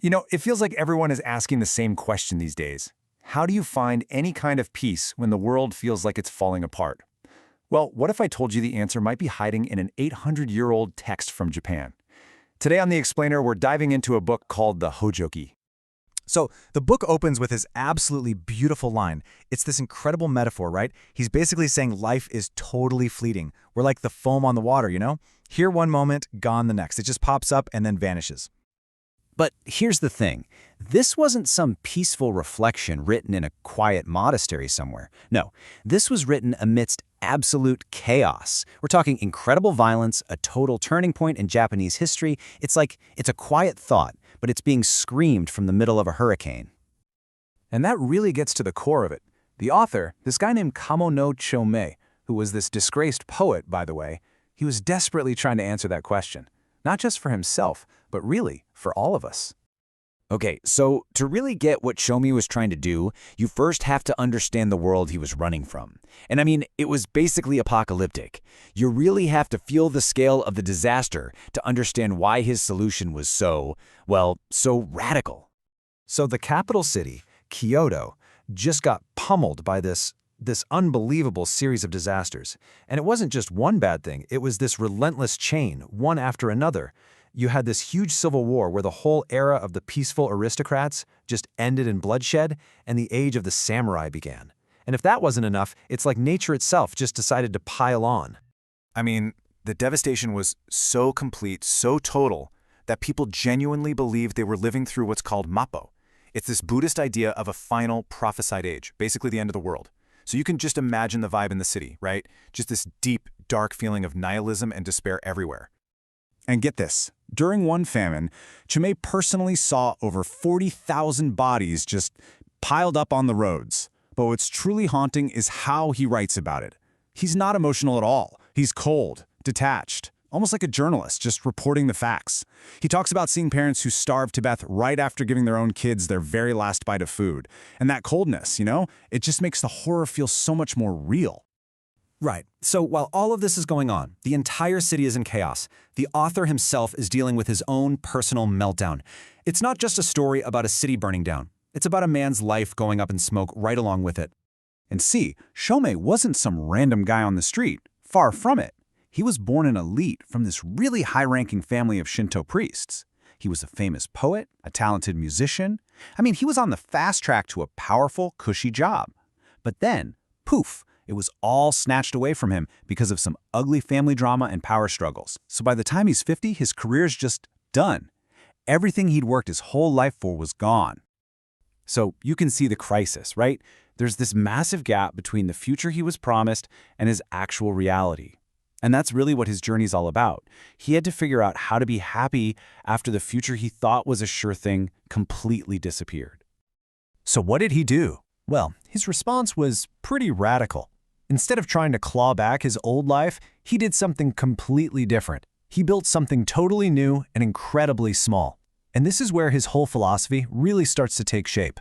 It feels like everyone is asking the same question these days. How do you find any kind of peace when the world feels like it's falling apart? Well, what if I told you the answer might be hiding in an 800-year-old text from Japan? Today on The Explainer, we're diving into a book called the Hojoki. So the book opens with this absolutely beautiful line. It's this incredible metaphor, right? He's basically saying life is totally fleeting. We're like the foam on the water, you know? Here one moment, gone the next. It just pops up and then vanishes. But here's the thing. This wasn't some peaceful reflection written in a quiet monastery somewhere. No, this was written amidst absolute chaos. We're talking incredible violence, a total turning point in Japanese history. It's a quiet thought, but it's being screamed from the middle of a hurricane. And that really gets to the core of it. The author, this guy named Kamo no Chomei, who was this disgraced poet, by the way, he was desperately trying to answer that question. Not just for himself, but really for all of us. Okay, so to really get what Chomei was trying to do, you first have to understand the world he was running from. And I mean, it was basically apocalyptic. You really have to feel the scale of the disaster to understand why his solution was so radical. So the capital city, Kyoto, just got pummeled by this unbelievable series of disasters. And it wasn't just one bad thing, it was this relentless chain, one after another. You had this huge civil war where the whole era of the peaceful aristocrats just ended in bloodshed and the age of the samurai began. And if that wasn't enough, it's like nature itself just decided to pile on. I mean, the devastation was so complete, so total, that people genuinely believed they were living through what's called Mappo. It's this Buddhist idea of a final prophesied age, basically the end of the world. So you can just imagine the vibe in the city, right? Just this deep, dark feeling of nihilism and despair everywhere. And get this, during one famine, Chomei personally saw over 40,000 bodies just piled up on the roads. But what's truly haunting is how he writes about it. He's not emotional at all. He's cold, detached, almost like a journalist just reporting the facts. He talks about seeing parents who starve to death right after giving their own kids their very last bite of food. And that coldness, it just makes the horror feel so much more real. Right. So while all of this is going on, the entire city is in chaos. The author himself is dealing with his own personal meltdown. It's not just a story about a city burning down. It's about a man's life going up in smoke right along with it. And see, Chomei wasn't some random guy on the street. Far from it. He was born an elite from this really high-ranking family of Shinto priests. He was a famous poet, a talented musician. I mean, he was on the fast track to a powerful, cushy job. But then, poof, it was all snatched away from him because of some ugly family drama and power struggles. So by the time he's 50, his career's just done. Everything he'd worked his whole life for was gone. So you can see the crisis, right? There's this massive gap between the future he was promised and his actual reality. And that's really what his journey's all about. He had to figure out how to be happy after the future he thought was a sure thing completely disappeared. So what did he do? Well, his response was pretty radical. Instead of trying to claw back his old life, he did something completely different. He built something totally new and incredibly small. And this is where his whole philosophy really starts to take shape.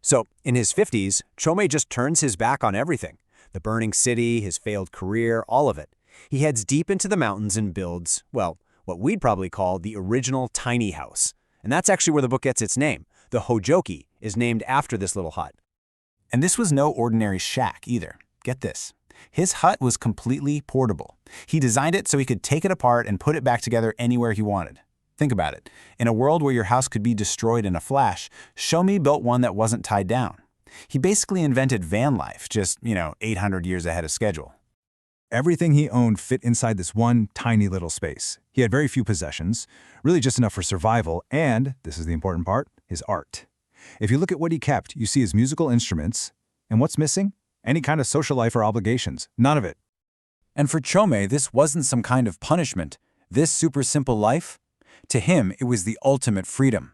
So, in his 50s, Chomei just turns his back on everything. The burning city, his failed career, all of it. He heads deep into the mountains and builds, well, what we'd probably call the original tiny house. And that's actually where the book gets its name. The Hojoki is named after this little hut. And this was no ordinary shack either. Get this. His hut was completely portable. He designed it so he could take it apart and put it back together anywhere he wanted. Think about it. In a world where your house could be destroyed in a flash, Chomei built one that wasn't tied down. He basically invented van life, just, 800 years ahead of schedule. Everything he owned fit inside this one tiny little space. He had very few possessions, really just enough for survival, and, this is the important part, his art. If you look at what he kept, you see his musical instruments, and what's missing? Any kind of social life or obligations. None of it. And for Chomei, this wasn't some kind of punishment. This super simple life, to him, it was the ultimate freedom.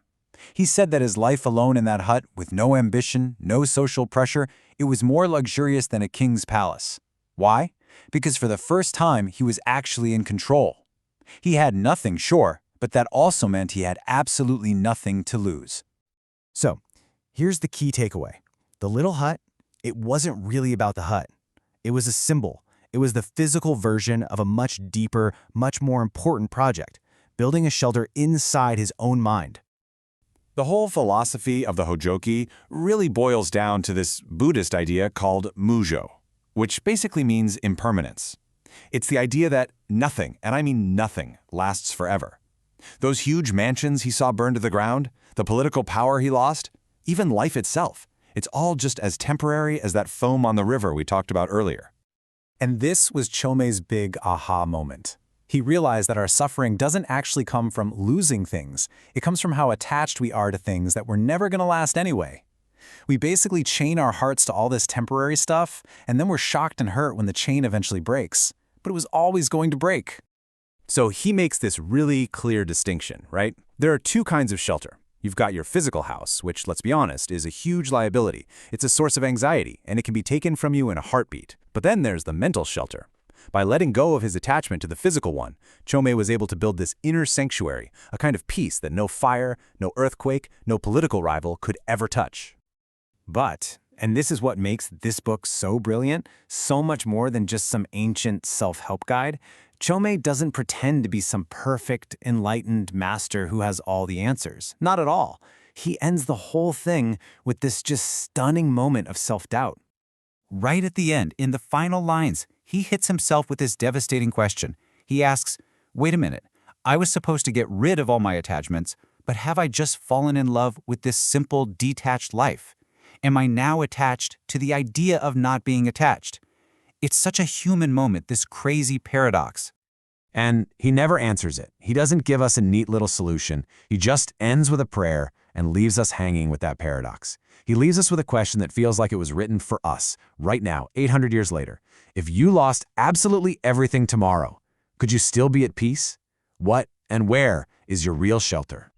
He said that his life alone in that hut, with no ambition, no social pressure, it was more luxurious than a king's palace. Why? Because for the first time, he was actually in control. He had nothing, sure, but that also meant he had absolutely nothing to lose. So, here's the key takeaway. The little hut, it wasn't really about the hut. It was a symbol. It was the physical version of a much deeper, much more important project, building a shelter inside his own mind. The whole philosophy of the Hojoki really boils down to this Buddhist idea called mujo, which basically means impermanence. It's the idea that nothing, and I mean nothing, lasts forever. Those huge mansions he saw burned to the ground, the political power he lost, even life itself, it's all just as temporary as that foam on the river we talked about earlier. And this was Chomei's big aha moment. He realized that our suffering doesn't actually come from losing things. It comes from how attached we are to things that were never going to last anyway. We basically chain our hearts to all this temporary stuff, and then we're shocked and hurt when the chain eventually breaks. But it was always going to break. So he makes this really clear distinction, right? There are two kinds of shelter. You've got your physical house, which, let's be honest, is a huge liability. It's a source of anxiety, and it can be taken from you in a heartbeat. But then there's the mental shelter. By letting go of his attachment to the physical one, Chomei was able to build this inner sanctuary, a kind of peace that no fire, no earthquake, no political rival could ever touch. But, and this is what makes this book so brilliant, so much more than just some ancient self-help guide, Chomei doesn't pretend to be some perfect, enlightened master who has all the answers. Not at all. He ends the whole thing with this just stunning moment of self-doubt. Right at the end, in the final lines, he hits himself with this devastating question. He asks, wait a minute, I was supposed to get rid of all my attachments, but have I just fallen in love with this simple, detached life? Am I now attached to the idea of not being attached? It's such a human moment, this crazy paradox. And he never answers it. He doesn't give us a neat little solution. He just ends with a prayer and leaves us hanging with that paradox. He leaves us with a question that feels like it was written for us, right now, 800 years later. If you lost absolutely everything tomorrow, could you still be at peace? What and where is your real shelter?